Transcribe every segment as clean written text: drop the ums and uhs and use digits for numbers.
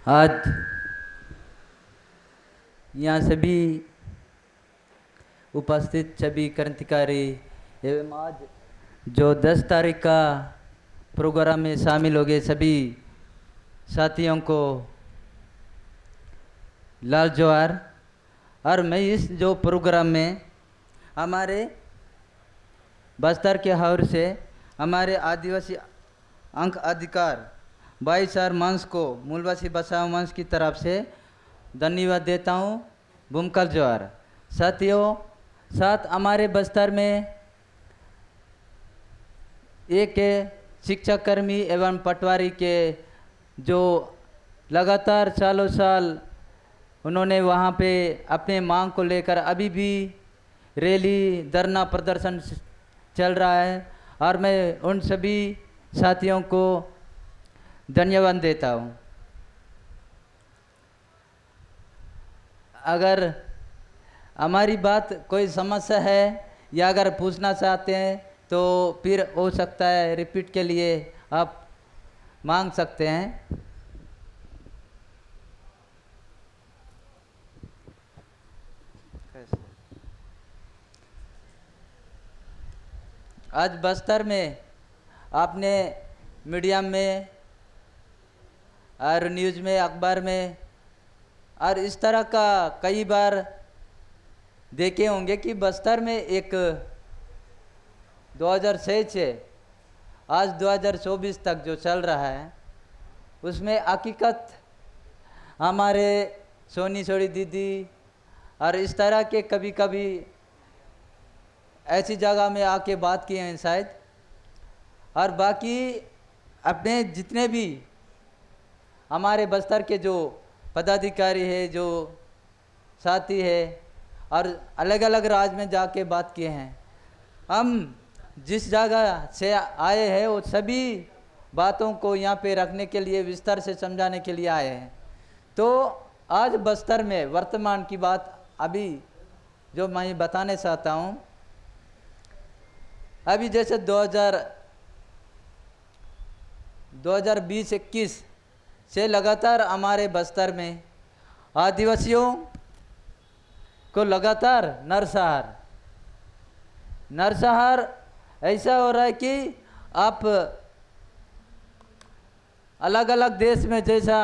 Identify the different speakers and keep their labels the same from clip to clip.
Speaker 1: आज यहाँ सभी उपस्थित सभी क्रांतिकारी एवं आज जो 10 तारीख का प्रोग्राम में शामिल हो गए सभी साथियों को लाल जोहार। और मैं इस जो प्रोग्राम में हमारे बस्तर के हौर से हमारे आदिवासी अंक अधिकार भाईचार मंच को मूलवासी बचाओ मंच की तरफ से धन्यवाद देता हूँ। भूमकल जोहार। साथियों, साथ हमारे बस्तर में एक शिक्षाकर्मी एवं पटवारी के जो लगातार सालों साल उन्होंने वहाँ पे अपने मांग को लेकर अभी भी रैली धरना प्रदर्शन चल रहा है और मैं उन सभी साथियों को धन्यवाद देता हूँ। अगर हमारी बात कोई समस्या है या अगर पूछना चाहते हैं तो फिर हो सकता है रिपीट के लिए आप मांग सकते हैं। आज बस्तर में आपने मीडिया में और न्यूज़ में अखबार में और इस तरह का कई बार देखे होंगे कि बस्तर में एक 2006 से आज 2024 तक जो चल रहा है उसमें हकीकत हमारे सोनी छोड़ी दीदी और इस तरह के कभी कभी ऐसी जगह में आके बात किए हैं शायद। और बाकी अपने जितने भी हमारे बस्तर के जो पदाधिकारी है जो साथी है और अलग अलग राज्य में जाके बात किए हैं। हम जिस जगह से आए हैं वो सभी बातों को यहाँ पे रखने के लिए विस्तार से समझाने के लिए आए हैं। तो आज बस्तर में वर्तमान की बात अभी जो मैं बताने चाहता हूँ, अभी जैसे 2020-21 से लगातार हमारे बस्तर में आदिवासियों को लगातार नरसंहार ऐसा हो रहा है कि आप अलग अलग देश में जैसा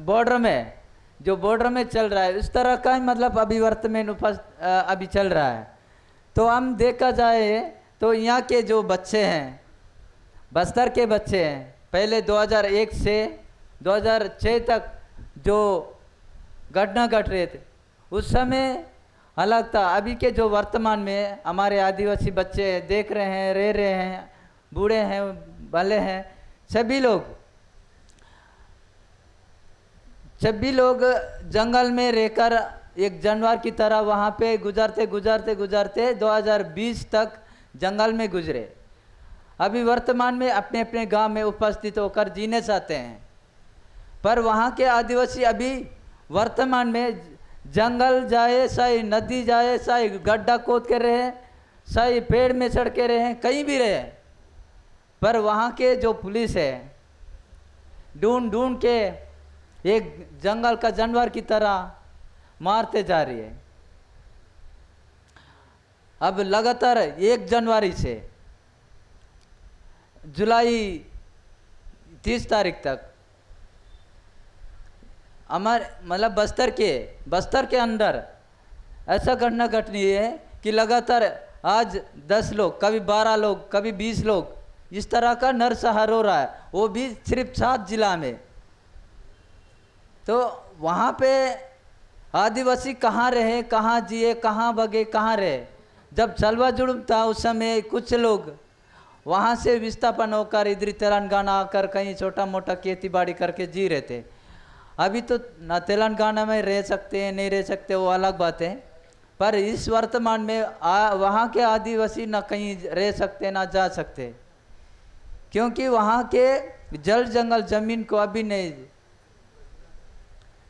Speaker 1: बॉर्डर में जो बॉर्डर में चल रहा है इस तरह का मतलब अभी वर्तमान अभी चल रहा है। तो हम देखा जाए तो यहाँ के जो बच्चे हैं बस्तर के बच्चे हैं पहले 2001 से 2006 तक जो घटना घट रहे थे उस समय अलग था। अभी के जो वर्तमान में हमारे आदिवासी बच्चे देख रहे हैं, रह रहे हैं, बूढ़े हैं, भले हैं, सभी लोग जंगल में रहकर एक जानवर की तरह वहाँ पे गुजरते 2020 तक जंगल में गुजरे। अभी वर्तमान में अपने अपने गांव में उपस्थित होकर जीने चाहते हैं, पर वहाँ के आदिवासी अभी वर्तमान में जंगल जाए चाहे नदी जाए चाहे गड्ढा खोद के रहे चाहे पेड़ में चढ़ के रहे कहीं भी रहे, पर वहाँ के जो पुलिस है ढूंढ के एक जंगल का जानवर की तरह मारते जा रही है। अब लगातार 1 जनवरी से जुलाई 30 तारीख तक हमारे मतलब बस्तर के अंदर ऐसा घटना घटनी है कि लगातार आज 10 लोग, कभी 12 लोग, कभी 20 लोग इस तरह का नरसंहार हो रहा है, वो भी सिर्फ 7 जिला में। तो वहाँ पे आदिवासी कहाँ रहे, कहाँ जिए, कहाँ भगे, कहाँ रहे। जब चलवा जुड़ूम था उस समय कुछ लोग वहाँ से विस्थापन होकर इधर तेलंगाना आकर कहीं छोटा मोटा खेती बाड़ी करके जी रहे थे। अभी तो ना तेलंगाना में रह सकते हैं नहीं रह सकते वो अलग बात है, पर इस वर्तमान में वहाँ के आदिवासी ना कहीं रह सकते ना जा सकते, क्योंकि वहाँ के जल जंगल जमीन को अभी नहीं,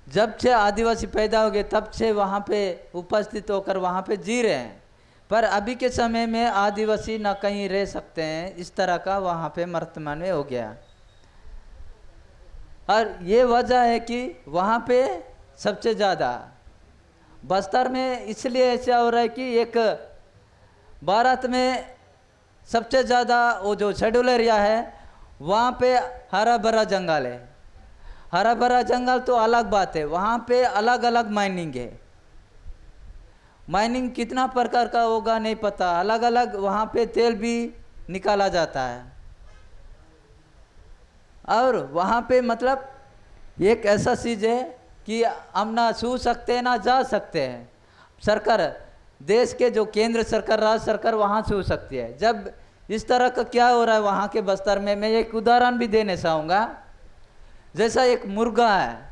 Speaker 1: जब से आदिवासी पैदा हो गए तब से वहाँ पे उपस्थित होकर वहाँ पे जी रहे हैं, पर अभी के समय में आदिवासी ना कहीं रह सकते हैं, इस तरह का वहाँ पे वर्तमान में हो गया। और ये वजह है कि वहाँ पे सबसे ज़्यादा बस्तर में इसलिए ऐसा हो रहा है कि एक भारत में सबसे ज़्यादा वो जो शेड्यूल एरिया है वहाँ पे हरा भरा जंगल है। हरा भरा जंगल तो अलग बात है, वहाँ पे अलग अलग माइनिंग है। माइनिंग कितना प्रकार का होगा नहीं पता, अलग अलग वहाँ पे तेल भी निकाला जाता है। और वहाँ पे मतलब एक ऐसा चीज़ है कि हम ना छू सकते हैं ना जा सकते हैं। सरकार, देश के जो केंद्र सरकार, राज्य सरकार वहाँ छू सकती है। जब इस तरह का क्या हो रहा है वहाँ के बस्तर में, मैं एक उदाहरण भी देने चाहूँगा। जैसा एक मुर्गा है,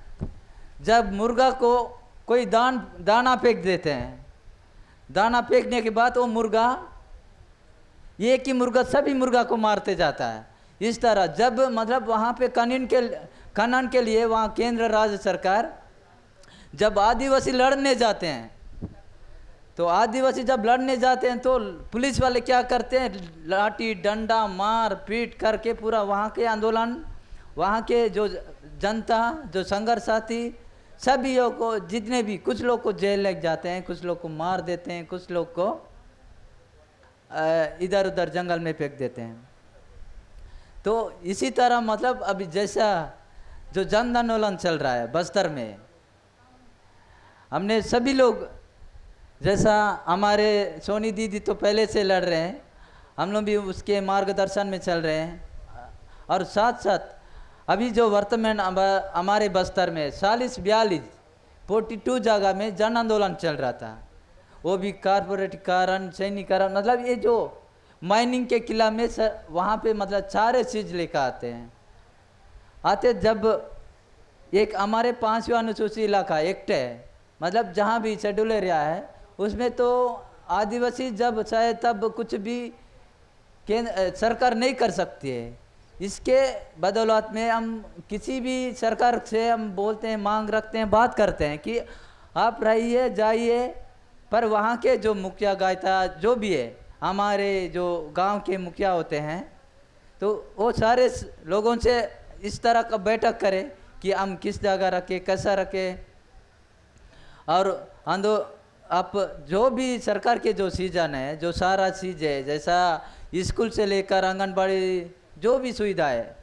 Speaker 1: जब मुर्गा को कोई दाना फेंक देते हैं, दाना फेंकने के बाद वो मुर्गा, एक ही मुर्गा सभी मुर्गा को मारते जाता है। इस तरह जब मतलब वहाँ पे खनन के लिए वहाँ केंद्र राज्य सरकार जब आदिवासी लड़ने जाते हैं, तो आदिवासी जब लड़ने जाते हैं तो पुलिस वाले क्या करते हैं, लाठी डंडा मार पीट करके पूरा वहाँ के आंदोलन, वहाँ के जो जनता, जो संघर्ष साथी सभी को, जितने भी, कुछ लोग को जेल लग जाते हैं, कुछ लोग को मार देते हैं, कुछ लोग को इधर उधर जंगल में फेंक देते हैं। तो इसी तरह मतलब अभी जैसा जो जन आंदोलन चल रहा है बस्तर में, हमने सभी लोग, जैसा हमारे सोनी दीदी तो पहले से लड़ रहे हैं, हम लोग भी उसके मार्गदर्शन में चल रहे हैं। और साथ साथ अभी जो वर्तमान हमारे बस्तर में 42 जगह में जन आंदोलन चल रहा था, वो भी कारपोरेटीकरण, सैनिकरण, मतलब ये जो माइनिंग के किला में वहाँ पे मतलब सारे चीज़ लेकर आते जब एक हमारे 5वां अनुसूचित इलाका एक्ट है, मतलब जहाँ भी शेड्यूल एरिया है उसमें तो आदिवासी जब चाहे तब कुछ भी सरकार नहीं कर सकती है। इसके बदौलत में हम किसी भी सरकार से हम बोलते हैं, मांग रखते हैं, बात करते हैं कि आप रहिए जाइए, पर वहाँ के जो मुखिया गायता जो भी है, हमारे जो गांव के मुखिया होते हैं, तो वो सारे लोगों से इस तरह का बैठक करें कि हम किस जगह रखें, कैसा रखें। और आप जो भी सरकार के जो सीजन है, जो सारा चीज़ है, जैसा स्कूल से लेकर आंगनबाड़ी जो भी सुविधा है,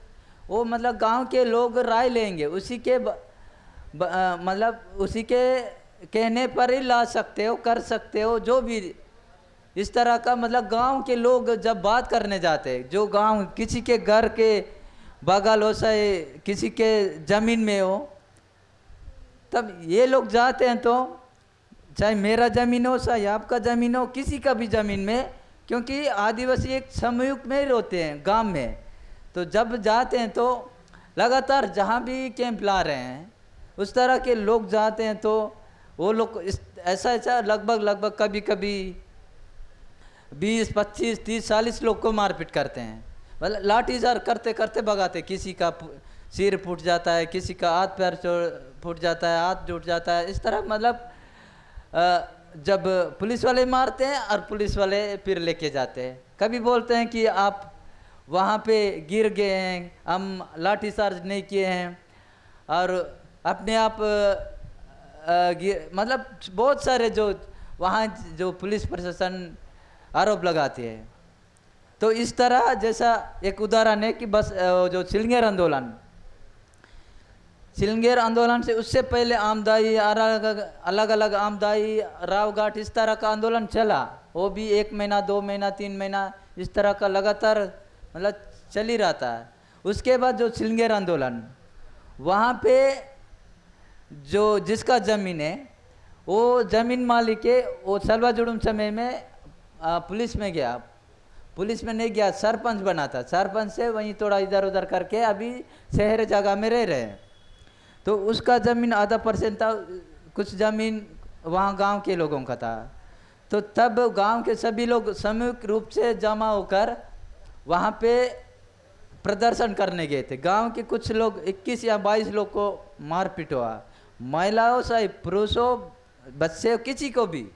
Speaker 1: वो मतलब गांव के लोग राय लेंगे, उसी के मतलब उसी के कहने पर ही ला सकते हो, कर सकते हो। जो भी इस तरह का मतलब गांव के लोग जब बात करने जाते हैं, जो गांव किसी के घर के बगल हो, चाहे किसी के ज़मीन में हो, तब ये लोग जाते हैं, तो चाहे मेरा ज़मीन हो, चाहे आपका ज़मीन हो, किसी का भी ज़मीन में, क्योंकि आदिवासी एक समूह में रहते हैं गांव में, तो जब जाते हैं तो लगातार जहाँ भी कैंप ला रहे हैं उस तरह के लोग जाते हैं, तो वो लोग ऐसा लगभग कभी कभी 20, 25, 30, 40 लोग को मारपीट करते हैं। मतलब लाठीचार्ज करते करते भगाते, किसी का सिर फूट जाता है, किसी का हाथ पैर फूट जाता है, हाथ जुट जाता है। इस तरह मतलब जब पुलिस वाले मारते हैं और पुलिस वाले फिर लेके जाते हैं। कभी बोलते हैं कि आप वहाँ पे गिर गए हैं, हम लाठीचार्ज नहीं किए हैं, और अपने आप मतलब बहुत सारे जो वहाँ जो पुलिस प्रशासन आरोप लगाती है। तो इस तरह जैसा एक उदाहरण है कि बस जो सिलंगेर आंदोलन से उससे पहले आमदाई, अलग अलग आमदाई, रावघाट, इस तरह का आंदोलन चला। वो भी 1 महीना, 2 महीना, 3 महीना इस तरह का लगातार मतलब चल ही रहता है। उसके बाद जो सिलंगेर आंदोलन, वहाँ पे जो जिसका ज़मीन है वो ज़मीन मालिक है, वो सलवा जुड़ुम समय में पुलिस में गया, पुलिस में नहीं गया, सरपंच बना था, सरपंच से वहीं थोड़ा इधर उधर करके अभी शहर जगह में रह रहे हैं। तो उसका ज़मीन आधा % था, कुछ ज़मीन वहाँ गांव के लोगों का था। तो तब गांव के सभी लोग सामूहिक रूप से जमा होकर वहाँ पे प्रदर्शन करने गए थे। गांव के कुछ लोग 21 या 22 लोग को मारपीट हुआ, महिलाओं से पुरुषों बच्चे किसी को भी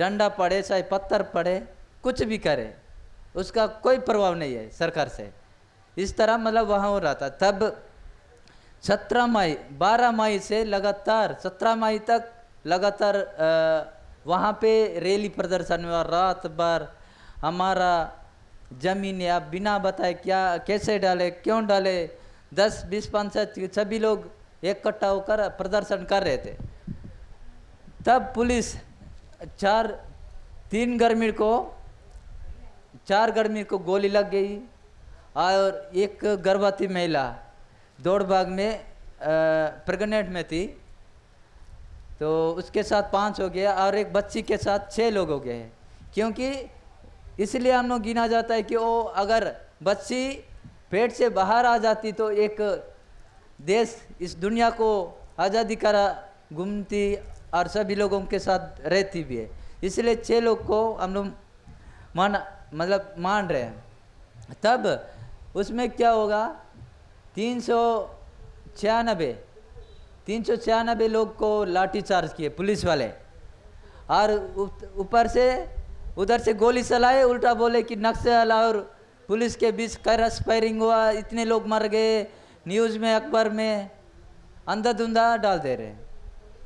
Speaker 1: डंडा पड़े चाहे पत्थर पड़े, कुछ भी करे, उसका कोई प्रभाव नहीं है सरकार से। इस तरह मतलब वहाँ हो रहा था। तब 17 मई 12 मई से लगातार 17 मई तक लगातार वहाँ पे रैली प्रदर्शन हुआ। रात भर हमारा जमीन या बिना बताए क्या कैसे डाले, क्यों डाले, 10-20 पंचायत सभी लोग इकट्ठा होकर प्रदर्शन कर रहे थे। तब पुलिस 4 गर्मी को गोली लग गई और एक गर्भवती महिला दौड़ भाग में प्रेग्नेंट में थी, तो उसके साथ 5 हो गया और एक बच्ची के साथ 6 लोग हो गए। क्योंकि इसलिए हम लोग गिना जाता है कि वो अगर बच्ची पेट से बाहर आ जाती तो एक देश इस दुनिया को आज़ादी करा घूमती और सभी लोगों के साथ रहती भी है। इसलिए 6 लोग को हम लोग मान रहे हैं। तब उसमें क्या होगा, 396 लोग को लाठीचार्ज किए पुलिस वाले और ऊपर से उधर से गोली चलाए। उल्टा बोले कि नक्सल और पुलिस के बीच क्रॉस फायरिंग हुआ, इतने लोग मर गए, न्यूज़ में अखबार में अंधाधुंधा डाल दे रहे हैं।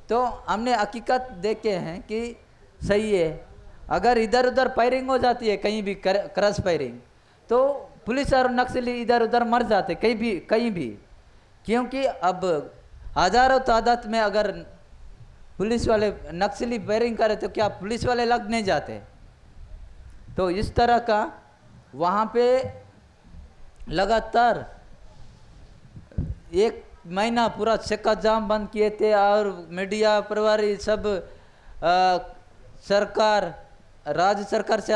Speaker 1: तो हमने हकीकत देखे हैं कि सही है, अगर इधर उधर फायरिंग हो जाती है कहीं भी क्रॉस फायरिंग, तो पुलिस और नक्सली इधर उधर मर जाते कहीं भी। क्योंकि अब हजारों तादाद में अगर पुलिस वाले नक्सली फायरिंग करे तो क्या पुलिस वाले लग नहीं जाते। तो इस तरह का वहाँ पे लगातार 1 महीना पूरा चक्का जाम बंद किए थे और मीडिया प्रभारी सब सरकार राज्य सरकार से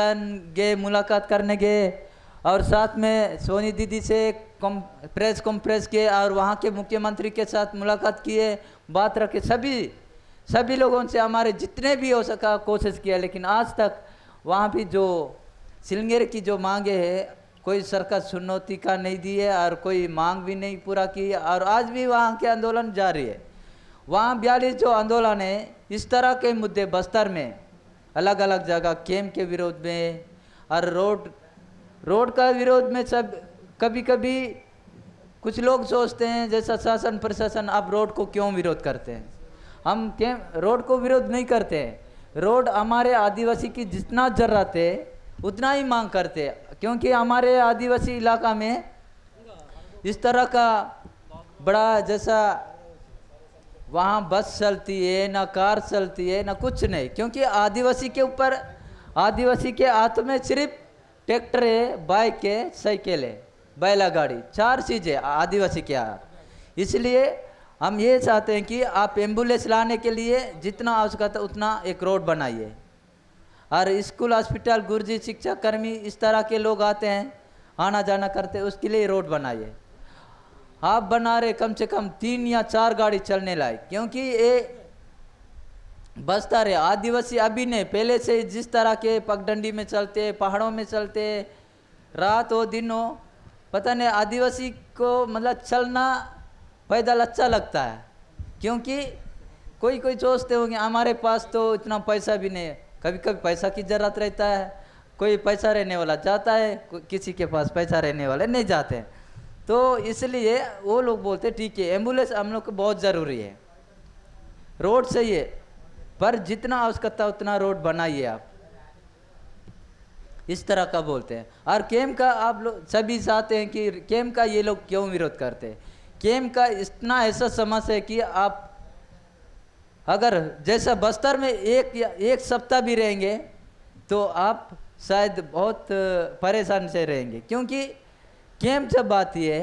Speaker 1: गए, मुलाकात करने गए और साथ में सोनी दीदी से प्रेस कॉन्फ्रेंस किए और वहाँ के मुख्यमंत्री के साथ मुलाकात किए, बात रखे। सभी लोगों से हमारे जितने भी हो सका कोशिश किया, लेकिन आज तक वहाँ भी जो सिलंगेर की जो मांगे है कोई सरकार सुनौती का नहीं दी है और कोई मांग भी नहीं पूरा की है। और आज भी वहाँ के आंदोलन जारी है। वहाँ 42 जो आंदोलन है, इस तरह के मुद्दे बस्तर में अलग अलग जगह कैंप के विरोध में और रोड का विरोध में सब कभी कभी कुछ लोग सोचते हैं जैसा शासन प्रशासन अब रोड को क्यों विरोध करते हैं। हम रोड को विरोध नहीं करते हैं। रोड हमारे आदिवासी की जितना जरूरत है उतना ही मांग करते हैं, क्योंकि हमारे आदिवासी इलाका में इस तरह का बड़ा जैसा वहाँ बस चलती है ना कार चलती है ना कुछ नहीं। क्योंकि आदिवासी के ऊपर आदिवासी के हाथ में सिर्फ ट्रैक्टर है, बाइक है, साइकिल है, बैला गाड़ी, 4 चीज़ें आदिवासी के हाथ। इसलिए हम ये चाहते हैं कि आप एम्बुलेंस लाने के लिए जितना आवश्यकता उतना एक रोड बनाइए। और स्कूल हॉस्पिटल गुरुजी शिक्षा कर्मी इस तरह के लोग आते हैं, आना जाना करते हैं, उसके लिए रोड बनाइए। आप बना रहे कम से कम 3 या 4 गाड़ी चलने लायक, क्योंकि ये बस्तर है आदिवासी अभी नहीं, पहले से जिस तरह के पगडंडी में चलते, पहाड़ों में चलते, रात हो दिन हो, पता नहीं आदिवासी को मतलब चलना पैदल अच्छा लगता है। क्योंकि कोई सोचते होंगे हमारे पास तो इतना पैसा भी नहीं है। कभी कभी पैसा की ज़रूरत रहता है, कोई पैसा रहने वाला जाता है, किसी के पास पैसा रहने वाले नहीं जाते हैं। तो इसलिए वो लोग बोलते ठीक है एम्बुलेंस हम लोग को बहुत ज़रूरी है, रोड सही है, पर जितना आवश्यकता उतना रोड बनाइए आप, इस तरह का बोलते हैं। और कैंप का आप लोग सभी चाहते हैं कि कैंप का ये लोग क्यों विरोध करते हैं। कैंप का इतना ऐसा समस्या है कि आप अगर जैसा बस्तर में एक सप्ताह भी रहेंगे तो आप शायद बहुत परेशान से रहेंगे। क्योंकि कैंप जब आती है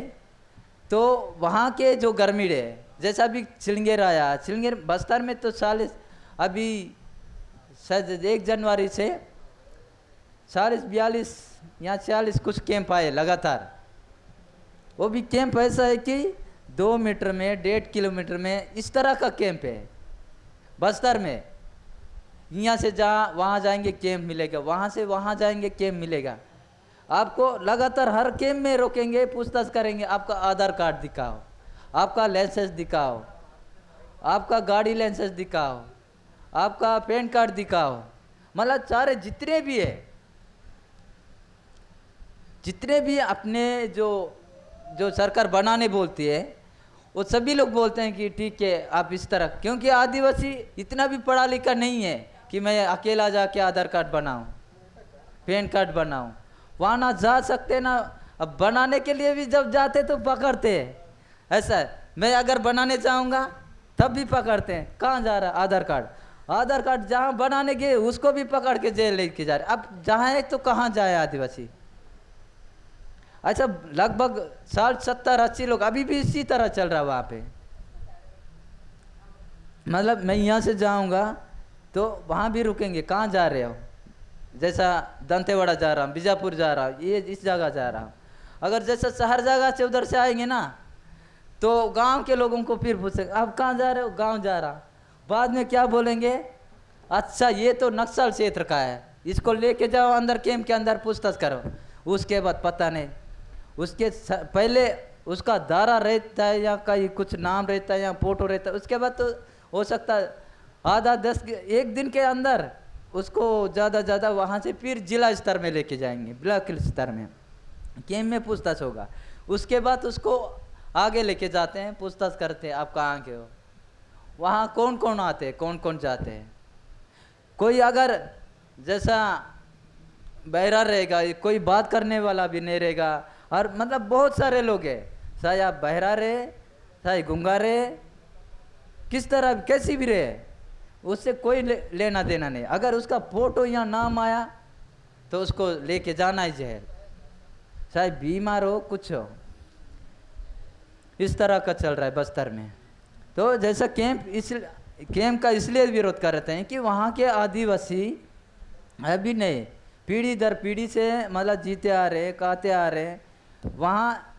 Speaker 1: तो वहाँ के जो ग्रामीण है, जैसा अभी सिलंगेर आया, सिलंगेर बस्तर में तो 40 अभी शायद 1 जनवरी से 40-42 या 40 कुछ कैंप आए लगातार। वो भी कैंप ऐसा है कि 2 मीटर में 1.5 किलोमीटर में इस तरह का कैंप है बस्तर में। यहाँ से जहाँ वहाँ जाएंगे कैंप मिलेगा, वहाँ से वहाँ जाएंगे कैंप मिलेगा। आपको लगातार हर कैंप में रोकेंगे, पूछताछ करेंगे, आपका आधार कार्ड दिखाओ, आपका लाइसेंस दिखाओ, आपका गाड़ी लाइसेंस दिखाओ, आपका पैन कार्ड दिखाओ। मतलब सारे जितने भी अपने जो जो सरकार बनाने बोलती है, वो सभी लोग बोलते हैं कि ठीक है आप इस तरह, क्योंकि आदिवासी इतना भी पढ़ा लिखा नहीं है कि मैं अकेला जाके आधार कार्ड बनाऊं, पैन कार्ड बनाऊं। वहाँ ना जा सकते ना, अब बनाने के लिए भी जब जाते तो पकड़ते हैं। ऐसा है, मैं अगर बनाने जाऊंगा तब भी पकड़ते हैं, कहाँ जा रहा आधार कार्ड जहाँ बनाने गए उसको भी पकड़ के जेल लेके जा रहे। अब जहाँ है तो कहाँ जाए आदिवासी। अच्छा, लगभग 60 70 80 लोग अभी भी इसी तरह चल रहा वहाँ पे। मतलब मैं यहाँ से जाऊँगा तो वहाँ भी रुकेंगे, कहाँ जा रहे हो, जैसा दंतेवाड़ा जा रहा हूँ, बीजापुर जा रहा हूँ, ये इस जगह जा रहा हूँ। अगर जैसा शहर जगह से उधर से आएंगे ना तो गांव के लोगों को फिर पूछेंगे आप कहाँ जा रहे हो, गांव जा रहा। बाद में क्या बोलेंगे, अच्छा ये तो नक्सल क्षेत्र का है, इसको लेके जाओ अंदर कैंप के अंदर पूछताछ करो। उसके बाद पता नहीं उसके पहले उसका दारा रहता है या कहीं कुछ नाम रहता है या फोटो रहता है, उसके बाद तो हो सकता है आधा 10 एक दिन के अंदर उसको ज़्यादा वहाँ से फिर जिला स्तर में लेके जाएंगे, ब्लॉक स्तर में कैंप में पूछताछ होगा। उसके बाद उसको आगे लेके जाते हैं, पूछताछ करते हैं आप कहाँ के हो, वहाँ कौन कौन आते हैं, कौन कौन जाते हैं। कोई अगर जैसा बहरा रहेगा, कोई बात करने वाला भी नहीं रहेगा, और मतलब बहुत सारे लोग हैं, चाहे आप बहरा रहे चाहे गूंगा रहे, किस तरह कैसी भी रहे, उससे कोई लेना देना नहीं। अगर उसका फोटो या नाम आया तो उसको लेके जाना ही जेल, चाहे बीमार हो कुछ हो। इस तरह का चल रहा है बस्तर में। तो जैसा कैंप का इसलिए विरोध करते हैं कि वहाँ के आदिवासी अभी नहीं, पीढ़ी दर पीढ़ी से मतलब जीते आ रहे, कहते आ रहे, वहाँ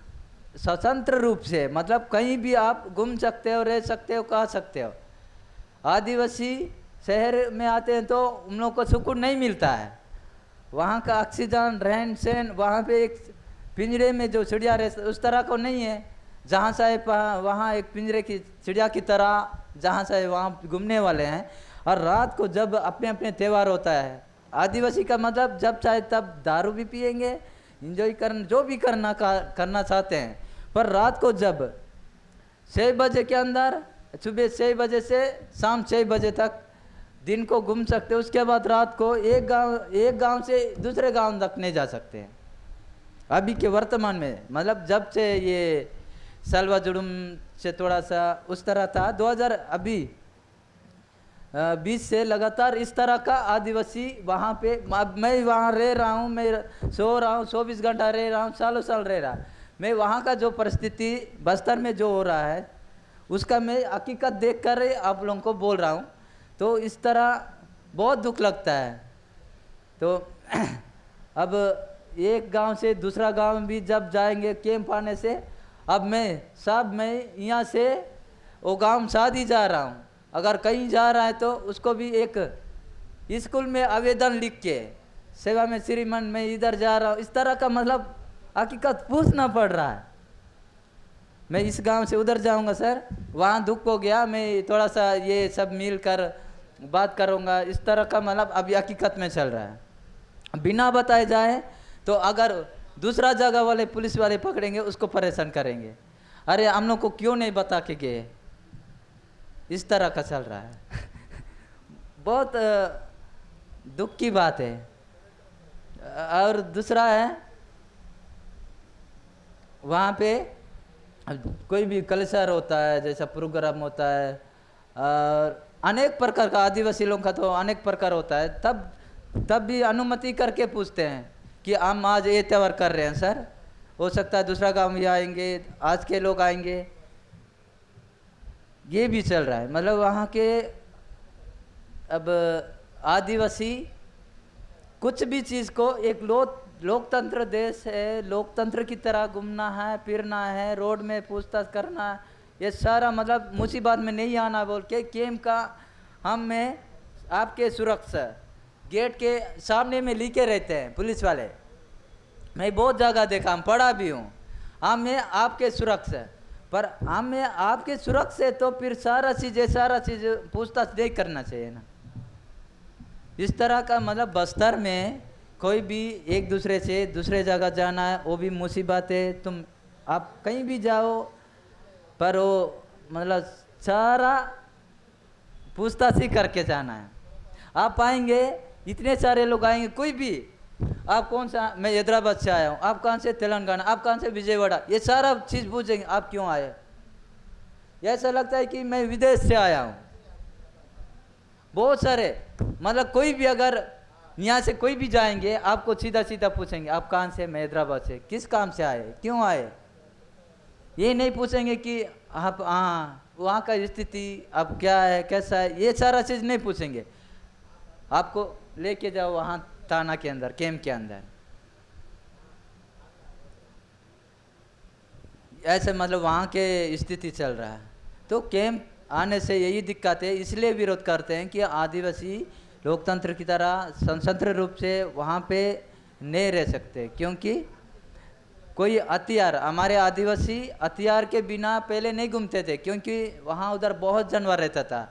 Speaker 1: स्वतंत्र रूप से मतलब कहीं भी आप घूम सकते हो, रह सकते हो, कह सकते हो। आदिवासी शहर में आते हैं तो उन लोगों को सुकून नहीं मिलता है, वहाँ का ऑक्सीजन रहन सहन, वहाँ पे एक पिंजरे में जो चिड़िया रहती उस तरह को नहीं है। जहाँ से वहाँ एक पिंजरे की चिड़िया की तरह जहाँ से वहाँ घूमने वाले हैं। और रात को जब अपने अपने त्यौहार होता है, आदिवासी का मतलब जब चाहे तब दारू भी पिएंगे, इंजॉय करना जो भी करना चाहते हैं। पर रात को जब 6 बजे के अंदर, सुबह 6 बजे से शाम 6 बजे तक दिन को घूम सकते हैं, उसके बाद रात को एक गांव से दूसरे गांव तक नहीं जा सकते हैं। अभी के वर्तमान में मतलब जब से ये सलवा जुड़ुम से थोड़ा सा उस तरह था 2000 अभी 20 से लगातार इस तरह का आदिवासी वहाँ पे, मैं वहाँ रह रहा हूँ, मैं सो रहा हूँ, 24 घंटा रह रहा हूँ, सालों साल रह रहा। मैं वहाँ का जो परिस्थिति बस्तर में जो हो रहा है उसका मैं हकीकत देख कर आप लोगों को बोल रहा हूँ। तो इस तरह बहुत दुख लगता है। तो अब एक गांव से दूसरा गांव भी जब जाएंगे कैंप आने से, अब मैं यहाँ से वो गांव शादी जा रहा हूँ, अगर कहीं जा रहा है तो उसको भी एक स्कूल में आवेदन लिख के सेवा में श्रीमान मैं इधर जा रहा हूँ, इस तरह का मतलब हकीकत पूछना पड़ रहा है। मैं इस गांव से उधर जाऊंगा सर, वहाँ दुख हो गया, मैं थोड़ा सा ये सब मिल कर बात करूँगा, इस तरह का मतलब अभी हकीकत में चल रहा है। बिना बताए जाए तो अगर दूसरा जगह वाले पुलिस वाले पकड़ेंगे उसको परेशान करेंगे, अरे हम लोग को क्यों नहीं बता के गए, इस तरह का चल रहा है। बहुत दुख की बात है। और दूसरा है वहाँ पे कोई भी कल्चर होता है, जैसा प्रोग्राम होता है, और अनेक प्रकार का आदिवासी लोगों का तो अनेक प्रकार होता है, तब भी अनुमति करके पूछते हैं कि हम आज ये त्यौहार कर रहे हैं सर, हो सकता है दूसरा गांव भी आएंगे, आज के लोग आएंगे, ये भी चल रहा है। मतलब वहाँ के अब आदिवासी कुछ भी चीज़ को एक लोकतंत्र देश है, लोकतंत्र की तरह घूमना है, फिरना है, रोड में पूछताछ करना, ये सारा मतलब मुसीबत में नहीं आना बोल के कैंप का हम में आपके सुरक्षा गेट के सामने में लिखे रहते हैं पुलिस वाले। मैं बहुत जगह देखा, हम पढ़ा भी हूँ, हम में आपके सुरक्षा, पर हम में आपके सुरक्षा तो फिर सारा चीज़ पूछताछ नहीं करना चाहिए ना। इस तरह का मतलब बस्तर में कोई भी एक दूसरे से दूसरे जगह जाना है वो भी मुसीबत है। तुम आप कहीं भी जाओ पर वो मतलब सारा पूछताछ ही करके जाना है। आप आएंगे इतने सारे लोग आएंगे, कोई भी आप कौन सा, मैं हैदराबाद से आया हूँ, आप कहाँ से, तेलंगाना, आप कहाँ से, विजयवाड़ा, ये सारा चीज़ पूछेंगे आप क्यों आए। ऐसा लगता है कि मैं विदेश से आया हूँ। बहुत सारे मतलब कोई भी अगर यहाँ से कोई भी जाएंगे आपको सीधा सीधा पूछेंगे आप कहाँ से, मैं हैदराबाद से, किस काम से आए, क्यों आए। ये नहीं पूछेंगे कि आप वहाँ का स्थिति अब क्या है, कैसा है, ये सारा चीज़ नहीं पूछेंगे। आपको लेके जाओ वहाँ थाना के अंदर, कैंप के अंदर, ऐसे मतलब वहाँ के स्थिति चल रहा है। तो कैंप आने से यही दिक्कत है, इसलिए विरोध करते हैं कि आदिवासी लोकतंत्र की तरह स्वतंत्र रूप से वहाँ पे नहीं रह सकते, क्योंकि कोई हथियार, हमारे आदिवासी हथियार के बिना पहले नहीं घूमते थे, क्योंकि वहाँ उधर बहुत जानवर रहता था,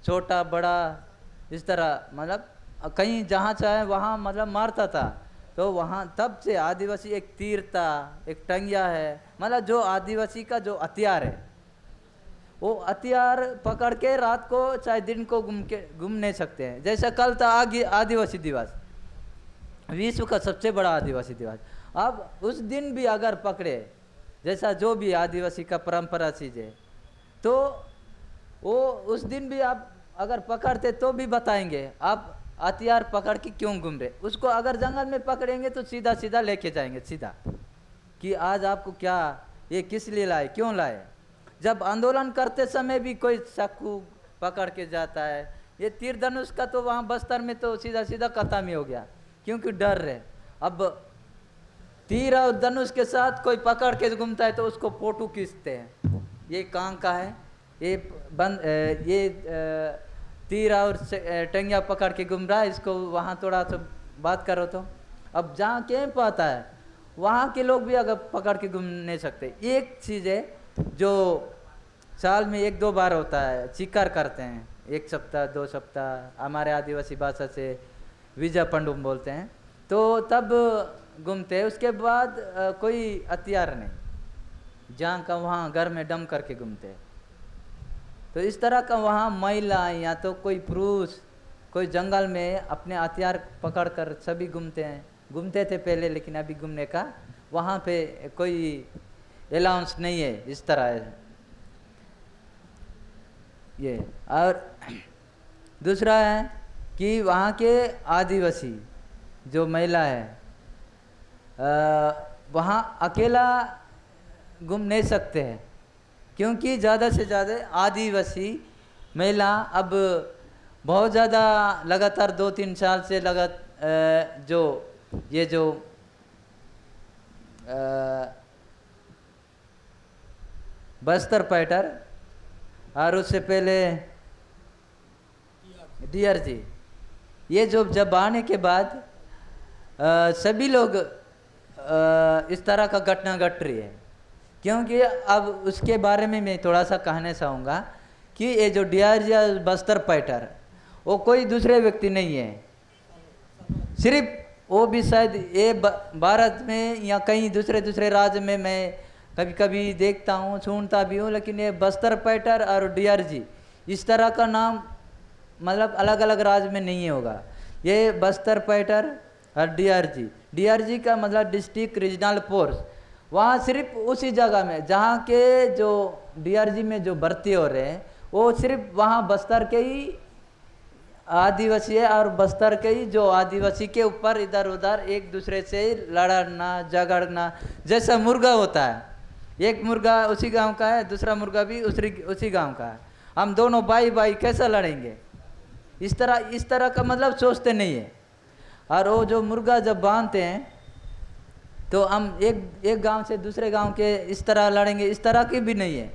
Speaker 1: छोटा बड़ा इस तरह, मतलब कहीं जहाँ चाहे वहाँ मतलब मारता था। तो वहाँ तब से आदिवासी एक तीर था, एक टंगिया है, मतलब जो आदिवासी का जो हथियार है वो हथियार पकड़ के रात को चाहे दिन को घूम नहीं सकते हैं। जैसा कल था आदिवासी दिवस, विश्व का सबसे बड़ा आदिवासी दिवस। अब उस दिन भी अगर पकड़े, जैसा जो भी आदिवासी का परंपरा चीज़ है, तो वो उस दिन भी आप अगर पकड़ते तो भी बताएंगे आप हथियार पकड़ के क्यों घूम रहे। उसको अगर जंगल में पकड़ेंगे तो सीधा सीधा लेके जाएंगे सीधा, कि आज आपको क्या, ये किस लिए लाए, क्यों लाए। जब आंदोलन करते समय भी कोई चाकू पकड़ के जाता है, ये तीर धनुष का तो वहाँ बस्तर में तो सीधा सीधा खत्म ही हो गया, क्योंकि डर रहे। अब तीर और धनुष के साथ कोई पकड़ के घूमता है तो उसको फोटो खींचते हैं, ये कहाँ का है, ये तीर और टंगिया पकड़ के घूम रहा है, इसको वहाँ थोड़ा सा बात करो। तो अब जहाँ कैंप आता है वहाँ के लोग भी अगर पकड़ के घूम नहीं सकते। एक चीज़ है जो साल में 1-2 बार होता है, शिकार करते हैं, 1 सप्ताह 2 सप्ताह, हमारे आदिवासी भाषा से विजय पंडुम बोलते हैं, तो तब घूमते हैं। उसके बाद कोई हथियार नहीं, जहाँ का वहाँ घर में डम करके घूमते हैं। तो इस तरह का वहाँ महिला या तो कोई पुरुष कोई जंगल में अपने हथियार पकड़ कर सभी घूमते हैं, घूमते थे पहले, लेकिन अभी घूमने का वहाँ पे कोई अलाउंस नहीं है। इस तरह है ये। और दूसरा है कि वहाँ के आदिवासी जो महिला है वहाँ अकेला घूम नहीं सकते हैं, क्योंकि ज़्यादा से ज़्यादा आदिवासी महिला अब बहुत ज़्यादा लगातार 2-3 साल से जो ये जो बस्तर पैटर और उससे पहले DRG, ये जो जब आने के बाद सभी लोग इस तरह का घटना घट रही है। क्योंकि अब उसके बारे में मैं थोड़ा सा कहना चाहूँगा कि ये जो DRG या बस्तर पैटर वो कोई दूसरे व्यक्ति नहीं है, सिर्फ वो भी शायद ये भारत में या कहीं दूसरे राज्य में मैं कभी कभी देखता हूँ, सुनता भी हूँ, लेकिन ये बस्तर पैटर और DRG इस तरह का नाम मतलब अलग अलग राज्य में नहीं होगा। ये बस्तर पैटर और DRG का मतलब डिस्ट्रिक्ट रीजनल फोर्स, वहाँ सिर्फ उसी जगह में जहाँ के जो DRG में जो भर्ती हो रहे हैं वो सिर्फ वहाँ बस्तर के ही आदिवासी है, और बस्तर के ही जो आदिवासी के ऊपर इधर उधर एक दूसरे से लड़ना झगड़ना, जैसा मुर्गा होता है, एक मुर्गा उसी गांव का है, दूसरा मुर्गा भी उसी गांव का है, हम दोनों भाई भाई कैसा लड़ेंगे, इस तरह का मतलब सोचते नहीं है। और वो जो मुर्गा जब बांधते हैं तो हम एक गांव से दूसरे गांव के इस तरह लड़ेंगे, इस तरह की भी नहीं है।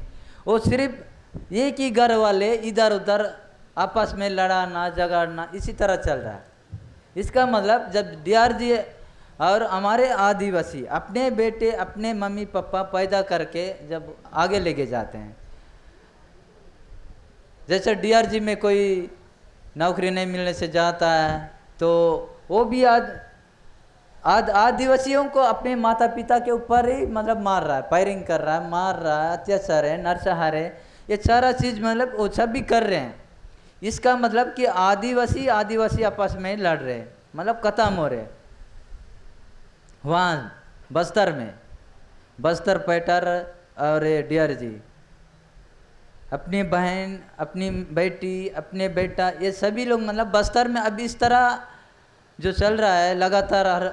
Speaker 1: वो सिर्फ एक ही घर वाले इधर उधर आपस में लड़ाना झगड़ना इसी तरह चल रहा है। इसका मतलब जब DRG और हमारे आदिवासी अपने बेटे अपने मम्मी पापा पैदा करके जब आगे लेके जाते हैं, जैसे DRG में कोई नौकरी नहीं मिलने से जाता है तो वो भी आदिवासियों को अपने माता पिता के ऊपर ही मतलब मार रहा है, फायरिंग कर रहा है, मार रहा है, अत्याचार है, नरसंहार है, ये सारा चीज़ मतलब वो सब भी कर रहे हैं। इसका मतलब कि आदिवासी आदिवासी आपस में लड़ रहे हैं, मतलब खत्म हो रहे वहाँ बस्तर में। बस्तर पैटर और DRG अपनी बहन, अपनी बेटी, अपने बेटा, ये सभी लोग मतलब बस्तर में अब इस तरह जो चल रहा है लगातार हर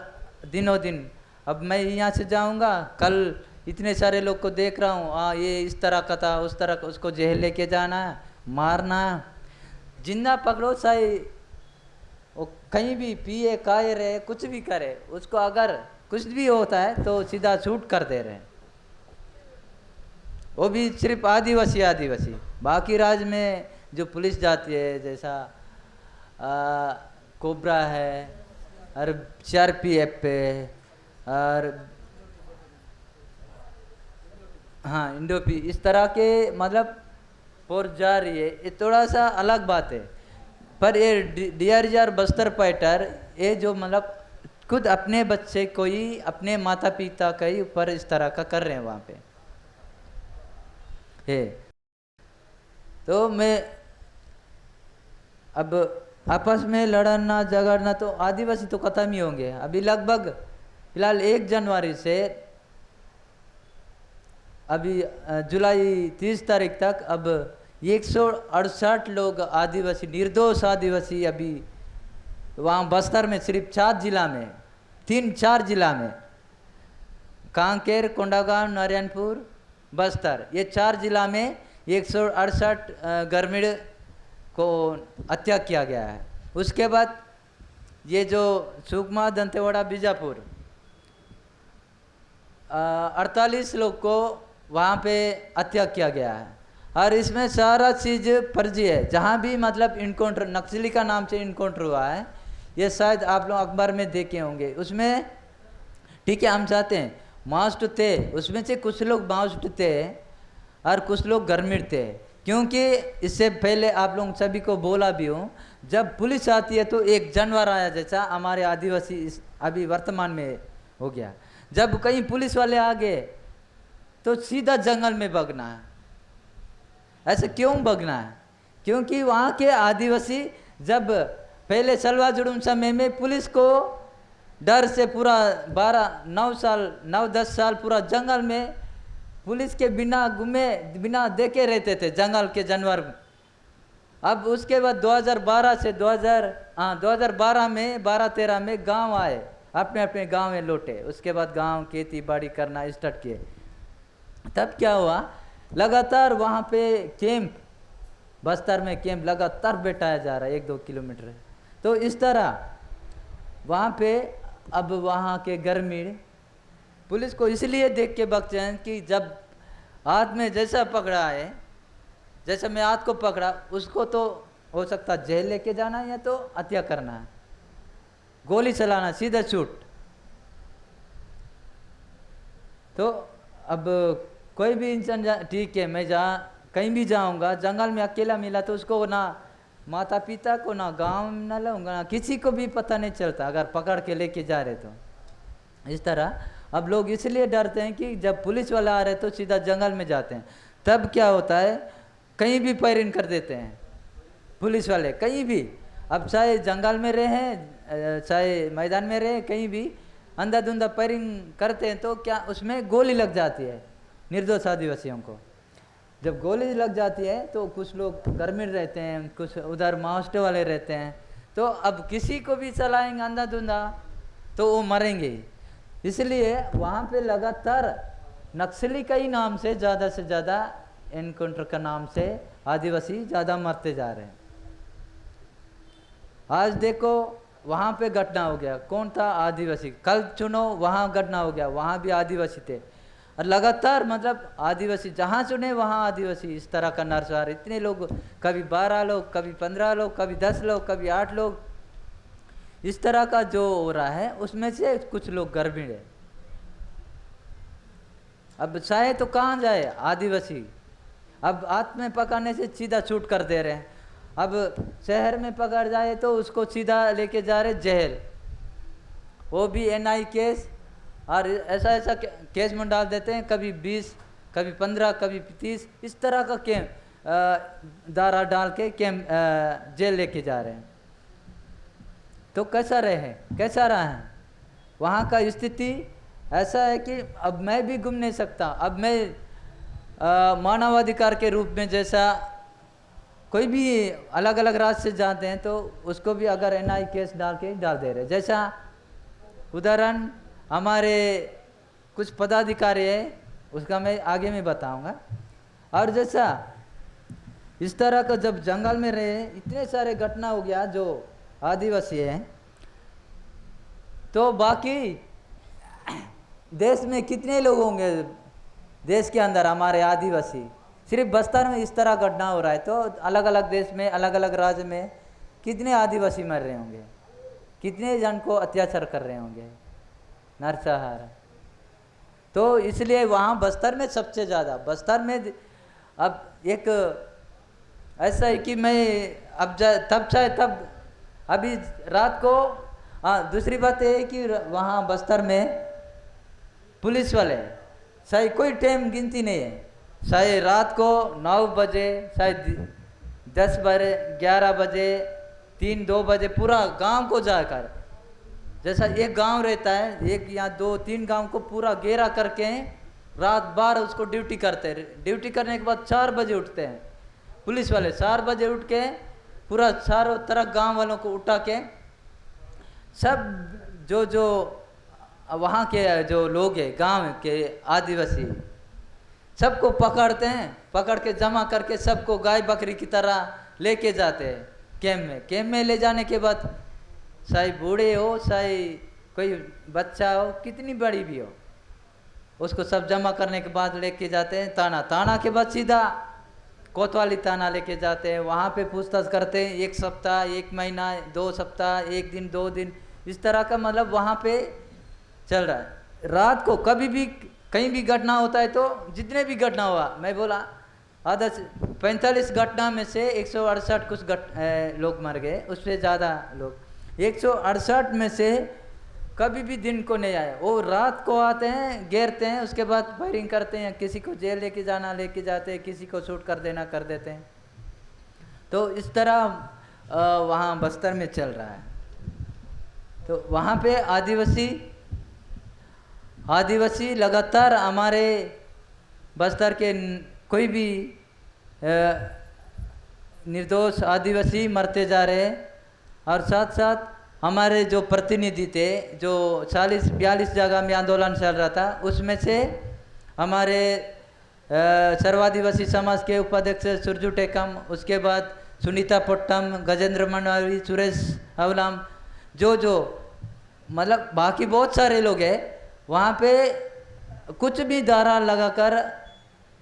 Speaker 1: दिनों दिन। अब मैं यहाँ से जाऊँगा, कल इतने सारे लोग को देख रहा हूँ, हाँ ये इस तरह का था, उस तरह का, उसको जेल लेके जाना है, मारना है, जिंदा पकड़ो, चाहे वो कहीं भी पिए खाए रहे, कुछ भी करे, उसको अगर कुछ भी होता है तो सीधा शूट कर दे रहे हैं। वो भी सिर्फ आदिवासी आदिवासी। बाकी राज्य में जो पुलिस जाती है, जैसा कोबरा है और CRPF पे और हाँ इंडोपी, इस तरह के मतलब फोर्स जा रही है, ये थोड़ा सा अलग बात है। पर ये DRG और बस्तर फाइटर ये जो मतलब खुद अपने बच्चे को ही, अपने माता पिता का ही ऊपर इस तरह का कर रहे हैं वहाँ पे है। तो मैं अब आपस में लड़ना झगड़ना तो आदिवासी तो खत्म ही होंगे। अभी लगभग फिलहाल 1 जनवरी से अभी जुलाई 30 तारीख तक अब 168 लोग आदिवासी, निर्दोष आदिवासी अभी वहाँ बस्तर में सिर्फ 4 जिला में, 3-4 जिला में, कांकेर, कोंडागांव, नारायणपुर, बस्तर, ये 4 जिला में 168 ग्रामीण को हत्या किया गया है। उसके बाद ये जो सुकमा, दंतेवाड़ा, बीजापुर 48 लोग को वहाँ पे हत्या किया गया है। और इसमें सारा चीज़ फर्जी है। जहाँ भी मतलब इनकाउंटर, नक्सली का नाम से इनकाउंटर हुआ है, ये शायद आप लोग अखबार में देखे होंगे। उसमें ठीक है हम चाहते हैं माओइस्ट थे, उसमें से कुछ लोग माओइस्ट थे और कुछ लोग ग्रामीण थे। क्योंकि इससे पहले आप लोग सभी को बोला भी हूँ, जब पुलिस आती है तो एक जानवर आया जैसा हमारे आदिवासी अभी वर्तमान में हो गया। जब कहीं पुलिस वाले आ गए तो सीधा जंगल में भागना है। ऐसे क्यों भागना है? क्योंकि वहाँ के आदिवासी जब पहले सलवा जुड़ूम समय में पुलिस को डर से पूरा 9-10 साल पूरा जंगल में पुलिस के बिना घूमे, बिना देखे रहते थे जंगल के जानवर। अब उसके बाद 2012 से 2012 में 12-13 में गांव आए, अपने अपने गांव में लौटे। उसके बाद गांव खेती बाड़ी करना स्टार्ट किए। तब क्या हुआ, लगातार वहाँ पे कैंप, बस्तर में कैंप लगातार बैठाया जा रहा है 1-2 किलोमीटर। तो इस तरह वहाँ पे अब वहाँ के ग्रामीण पुलिस को इसलिए देख के बकते हैं कि जब हाथ में जैसा पकड़ा है, जैसे मैं हाथ को पकड़ा, उसको तो हो सकता जेल लेके जाना है या तो हत्या करना है, गोली चलाना, सीधा शूट। तो अब कोई भी इंसान ठीक है, मैं जहाँ कहीं भी जाऊँगा, जंगल में अकेला मिला तो उसको ना माता पिता को, ना गांव में ना लाऊंगा, ना किसी को भी पता नहीं चलता अगर पकड़ के लेके जा रहे तो। इस तरह अब लोग इसलिए डरते हैं कि जब पुलिस वाला आ रहे तो सीधा जंगल में जाते हैं। तब क्या होता है, कहीं भी फायरिंग कर देते हैं पुलिस वाले, कहीं भी। अब चाहे जंगल में रहे, चाहे मैदान में रहे, कहीं भी अंधाधुंधा फायरिंग करते हैं तो क्या उसमें गोली लग जाती है निर्दोष आदिवासियों को। जब गोली लग जाती है तो कुछ लोग ग्रामीण रहते हैं, कुछ उधर माओइस्ट वाले रहते हैं, तो अब किसी को भी चलाएंगे अंधाधुंधा तो वो मरेंगे। इसलिए वहाँ पे लगातार नक्सली का ही नाम से ज़्यादा एनकाउंटर का नाम से आदिवासी ज़्यादा मरते जा रहे हैं। आज देखो वहाँ पे घटना हो गया, कौन था? आदिवासी। कल चुनो वहाँ घटना हो गया, वहाँ भी आदिवासी थे। और लगातार मतलब आदिवासी जहाँ चुने वहाँ आदिवासी, इस तरह का नरसंहार। इतने लोग, कभी 12 लोग, कभी 15 लोग, कभी 10 लोग, कभी 8 लोग, इस तरह का जो हो रहा है उसमें से कुछ लोग ग्रामीण है। अब चाहे तो कहाँ जाए आदिवासी, अब हाथ में पकाने से सीधा शूट कर दे रहे हैं। अब शहर में पकड़ जाए तो उसको सीधा लेके जा रहे जेल, वो भी एनआई केस, और ऐसा ऐसा केस में डाल देते हैं, कभी 20, कभी 15, कभी 30, इस तरह का धारा डाल के जेल लेके जा रहे हैं। तो कैसा रहा है वहाँ का स्थिति? ऐसा है कि अब मैं भी घूम नहीं सकता। अब मैं मानवाधिकार के रूप में, जैसा कोई भी अलग अलग राज्य से जाते हैं तो उसको भी अगर एनआई केस डाल दे रहे, जैसा उदाहरण हमारे कुछ पदाधिकारी है, उसका मैं आगे में बताऊंगा। और जैसा इस तरह का जब जंगल में रहे, इतने सारे घटना हो गया जो आदिवासी हैं, तो बाकी देश में कितने लोग होंगे देश के अंदर हमारे आदिवासी? सिर्फ बस्तर में इस तरह घटना हो रहा है, तो अलग अलग देश में, अलग अलग राज्य में कितने आदिवासी मर रहे होंगे, कितने जन को अत्याचार कर रहे होंगे, नरसंहार। तो इसलिए वहाँ बस्तर में सबसे ज़्यादा, बस्तर में अब एक ऐसा है कि मैं तब अभी रात को, हाँ दूसरी बात ये है कि वहाँ बस्तर में पुलिस वाले शायद कोई टाइम गिनती नहीं है, शायद रात को 9 बजे, शायद 10 बजे, 11 बजे, 3-2 बजे पूरा गांव को जाकर, जैसा एक गांव रहता है, एक या 2-3 गांव को पूरा घेरा करके रात भर उसको ड्यूटी करते हैं। ड्यूटी करने के बाद 4 बजे उठते हैं पुलिस वाले, 4 बजे उठ के पूरा चारों तरफ गांव वालों को उठा के, सब जो वहाँ के जो लोग हैं गांव के आदिवासी, सबको पकड़ते हैं, पकड़ के जमा करके सबको गाय बकरी की तरह लेके जाते हैं कैंप में ले जाने के बाद, चाहे बूढ़े हो, चाहे कोई बच्चा हो, कितनी बड़ी भी हो, उसको सब जमा करने के बाद लेके जाते हैं ताना के बाद सीधा कोतवाली थाना लेके जाते हैं। वहाँ पे पूछताछ करते हैं 1 सप्ताह, 1 महीना, 2 सप्ताह, 1 दिन, 2 दिन, इस तरह का मतलब वहाँ पे चल रहा है। रात को कभी भी कहीं भी घटना होता है, तो जितने भी घटना हुआ, मैं बोला 45 घटना में से 168 कुछ लोग मर गए, उससे ज़्यादा लोग, 168 में से कभी भी दिन को नहीं आया, वो रात को आते हैं, घेरते हैं, उसके बाद फायरिंग करते हैं, किसी को जेल लेके जाते हैं, किसी को शूट कर देते हैं। तो इस तरह वहाँ बस्तर में चल रहा है। तो वहाँ पे आदिवासी लगातार हमारे बस्तर के कोई भी निर्दोष आदिवासी मरते जा रहे हैं। और साथ साथ हमारे जो प्रतिनिधि थे, जो 40-42 जगह में आंदोलन चल रहा था, उसमें से हमारे सर्वादिवासी समाज के उपाध्यक्ष सुरजू टेकम, उसके बाद सुनीता पोट्टम, गजेंद्र मनवारी, सुरेश अवलाम, जो मतलब बाकी बहुत सारे लोग हैं, वहाँ पे कुछ भी धारा लगाकर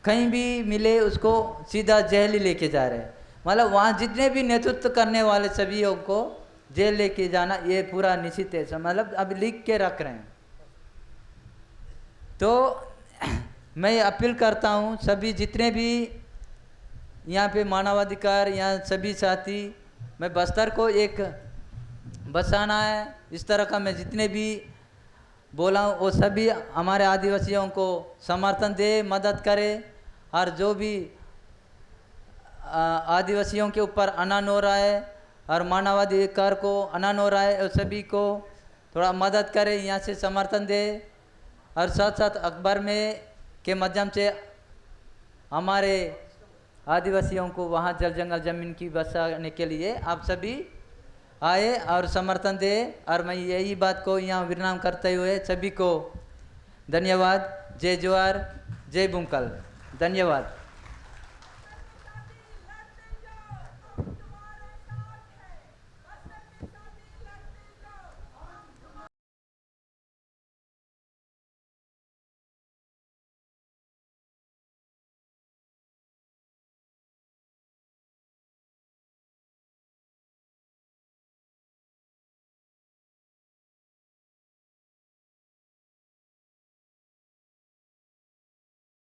Speaker 1: कहीं भी मिले उसको सीधा जेल ही लेके जा रहे हैं। मतलब वहाँ जितने भी नेतृत्व करने वाले सभी को जेल लेके जाना ये पूरा निश्चित है, मतलब अब लिख के रख रहे हैं। तो मैं अपील करता हूँ सभी जितने भी यहाँ पे मानवाधिकार, यहाँ सभी साथी, मैं बस्तर को एक बसाना है, इस तरह का मैं जितने भी बोला हूँ वो सभी हमारे आदिवासियों को समर्थन दे, मदद करे। और जो भी आदिवासियों के ऊपर अनन हो रहा है और मानवाधिकार को अनन हो रहा है, उस सभी को थोड़ा मदद करे, यहाँ से समर्थन दे। और साथ साथ अखबार में के माध्यम से हमारे आदिवासियों को वहाँ जल जंगल ज़मीन की बसाने के लिए आप सभी आए और समर्थन दे। और मैं यही बात को यहाँ विराम करते हुए सभी को धन्यवाद। जय जोहार, जय बुमकल, धन्यवाद।